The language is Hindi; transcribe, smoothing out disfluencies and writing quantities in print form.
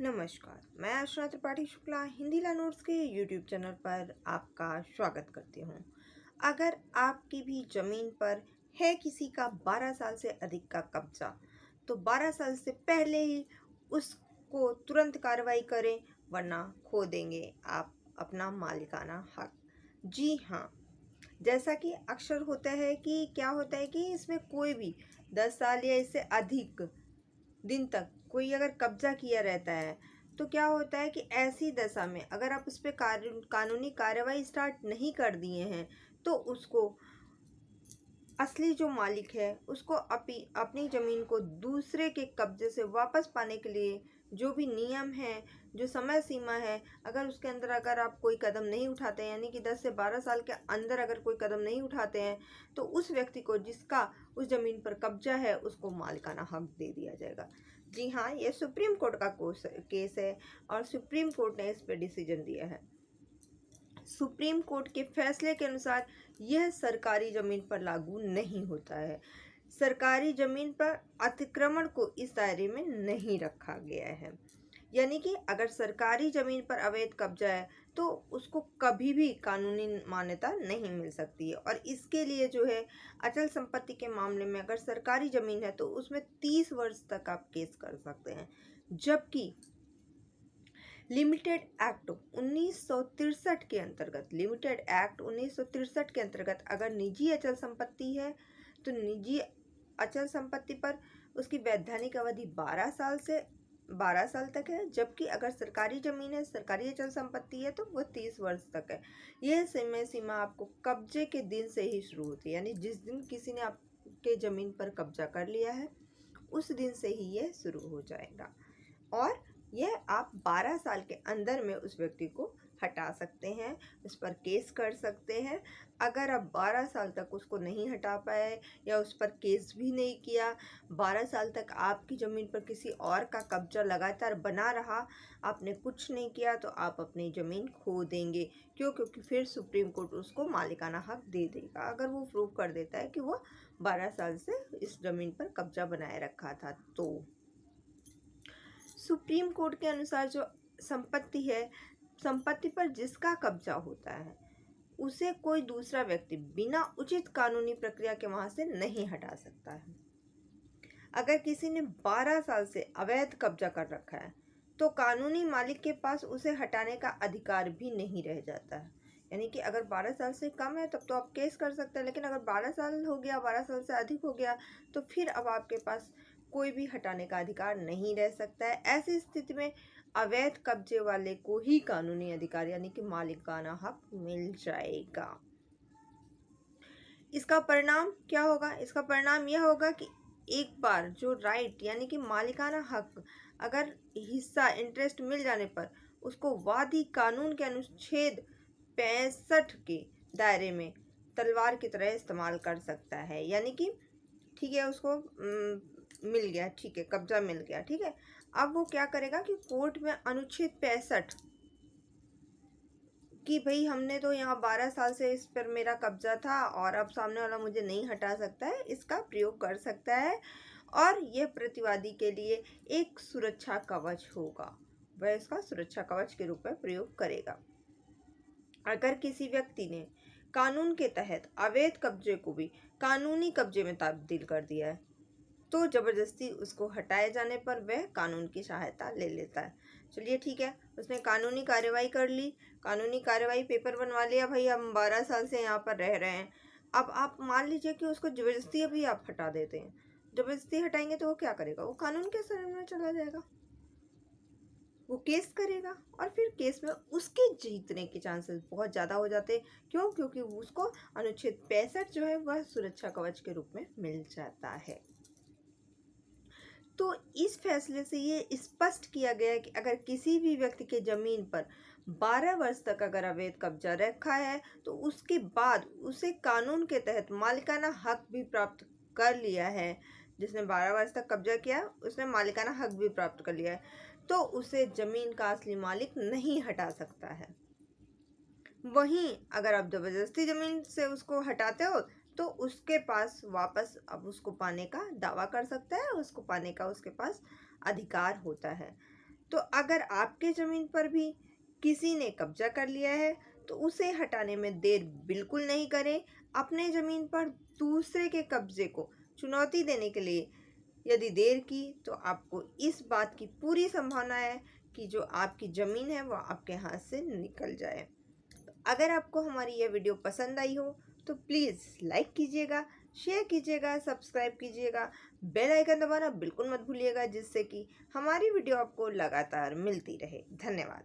नमस्कार, मैं अर्चना त्रिपाठी शुक्ला हिंदी लर्नर्स के यूट्यूब चैनल पर आपका स्वागत करती हूँ। अगर आपकी भी ज़मीन पर है किसी का 12 साल से अधिक का कब्जा, तो 12 साल से पहले ही उसको तुरंत कार्रवाई करें, वरना खो देंगे आप अपना मालिकाना हक। जी हाँ, जैसा कि अक्सर होता है कि क्या होता है कि इसमें कोई भी 10 साल या इससे अधिक दिन तक कोई अगर कब्जा किया रहता है, तो क्या होता है कि ऐसी दशा में अगर आप उस पर कानूनी कार्रवाई स्टार्ट नहीं कर दिए हैं, तो उसको असली जो मालिक है उसको अपनी ज़मीन को दूसरे के कब्जे से वापस पाने के लिए जो भी नियम है, जो समय सीमा है, अगर उसके अंदर अगर आप कोई कदम नहीं उठाते हैं, यानी कि 10 से 12 साल के अंदर अगर कोई कदम नहीं उठाते हैं, तो उस व्यक्ति को जिसका उस ज़मीन पर कब्जा है उसको मालिकाना हक दे दिया जाएगा। जी हाँ, ये सुप्रीम कोर्ट का केस है और सुप्रीम कोर्ट ने इस पर डिसीजन दिया है। सुप्रीम कोर्ट के फैसले के अनुसार यह सरकारी ज़मीन पर लागू नहीं होता है। सरकारी ज़मीन पर अतिक्रमण को इस दायरे में नहीं रखा गया है। यानी कि अगर सरकारी ज़मीन पर अवैध कब्जा है, तो उसको कभी भी कानूनी मान्यता नहीं मिल सकती है। और इसके लिए जो है, अचल संपत्ति के मामले में अगर सरकारी ज़मीन है तो उसमें 30 वर्ष तक आप केस कर सकते हैं। जबकि लिमिटेड एक्ट 1963 के अंतर्गत के अंतर्गत अगर निजी अचल संपत्ति है, तो निजी अचल संपत्ति पर उसकी वैधानिक अवधि 12 साल तक है। जबकि अगर सरकारी ज़मीन है, सरकारी अचल संपत्ति है, तो वो 30 वर्ष तक है। यह समय सीमा आपको कब्जे के दिन से ही शुरू होती है, यानी जिस दिन किसी ने आपके ज़मीन पर कब्जा कर लिया है उस दिन से ही यह शुरू हो जाएगा। और यह आप 12 साल के अंदर में उस व्यक्ति को हटा सकते हैं, उस पर केस कर सकते हैं। अगर आप 12 साल तक उसको नहीं हटा पाए या उस पर केस भी नहीं किया, 12 साल तक आपकी ज़मीन पर किसी और का कब्जा लगातार बना रहा, आपने कुछ नहीं किया, तो आप अपनी ज़मीन खो देंगे। क्योंकि फिर सुप्रीम कोर्ट उसको मालिकाना हक दे देगा, अगर वो प्रूव कर देता है कि वो 12 साल से इस ज़मीन पर कब्जा बनाए रखा था। तो सुप्रीम कोर्ट के अनुसार जो संपत्ति है, संपत्ति पर जिसका कब्जा होता है, उसे कोई दूसरा व्यक्ति बिना उचित कानूनी प्रक्रिया के वहां से नहीं हटा सकता है। अगर किसी ने 12 साल से अवैध कब्जा कर रखा है, तो कानूनी मालिक के पास उसे हटाने का अधिकार भी नहीं रह जाता है। यानी कि अगर 12 साल से कम है तब तो आप केस कर सकते हैं, लेकिन अगर 12 साल हो गया, 12 साल से अधिक हो गया, तो फिर अब आपके पास कोई भी हटाने का अधिकार नहीं रह सकता है। ऐसी स्थिति में अवैध कब्जे वाले को ही कानूनी अधिकार यानी कि मालिकाना हक मिल जाएगा। इसका परिणाम क्या होगा? इसका परिणाम यह होगा कि एक बार जो राइट यानी कि मालिकाना हक, अगर हिस्सा इंटरेस्ट मिल जाने पर उसको वादी कानून के अनुच्छेद 65 के दायरे में तलवार की तरह इस्तेमाल कर सकता है। यानी कि ठीक है, उसको मिल गया, ठीक है, कब्जा मिल गया, ठीक है। अब वो क्या करेगा कि कोर्ट में अनुच्छेद 65 कि भाई हमने तो यहाँ 12 साल से इस पर मेरा कब्जा था और अब सामने वाला मुझे नहीं हटा सकता है, इसका प्रयोग कर सकता है। और यह प्रतिवादी के लिए एक सुरक्षा कवच होगा, वह इसका सुरक्षा कवच के रूप में प्रयोग करेगा। अगर किसी व्यक्ति ने कानून के तहत अवैध कब्जे को भी कानूनी कब्जे में तब्दील कर दिया है, तो जबरदस्ती उसको हटाए जाने पर वह कानून की सहायता ले लेता है। चलिए ठीक है, उसने कानूनी कार्रवाई कर ली, कानूनी कार्रवाई पेपर बनवा लिया, भाई हम 12 साल से यहाँ पर रह रहे हैं। अब आप मान लीजिए कि उसको जबरदस्ती अभी आप हटा देते हैं। जबरदस्ती हटाएंगे तो वो क्या करेगा? वो कानून के शरण में चला जाएगा, वो केस करेगा और फिर केस में उसके जीतने के चांसेस बहुत ज़्यादा हो जाते हैं। क्यों? क्योंकि उसको अनुच्छेद 65 जो है वह सुरक्षा कवच के रूप में मिल जाता है। तो इस फैसले से ये स्पष्ट किया गया है कि अगर किसी भी व्यक्ति के ज़मीन पर 12 वर्ष तक अगर अवैध कब्जा रखा है, तो उसके बाद उसे कानून के तहत मालिकाना हक भी प्राप्त कर लिया है। जिसने 12 वर्ष तक कब्जा किया उसने मालिकाना हक भी प्राप्त कर लिया है, तो उसे ज़मीन का असली मालिक नहीं हटा सकता है। वहीं अगर आप ज़बरदस्ती ज़मीन से उसको हटाते हो, तो उसके पास वापस अब उसको पाने का दावा कर सकता है, उसको पाने का उसके पास अधिकार होता है। तो अगर आपके ज़मीन पर भी किसी ने कब्जा कर लिया है तो उसे हटाने में देर बिल्कुल नहीं करें। अपने ज़मीन पर दूसरे के कब्जे को चुनौती देने के लिए यदि देर की तो आपको इस बात की पूरी संभावना है कि जो आपकी ज़मीन है वो आपके हाथ से निकल जाए। अगर आपको हमारी यह वीडियो पसंद आई हो तो प्लीज़ लाइक कीजिएगा, शेयर कीजिएगा, सब्सक्राइब कीजिएगा, बेल आइकन दबाना बिल्कुल मत भूलिएगा, जिससे कि हमारी वीडियो आपको लगातार मिलती रहे। धन्यवाद।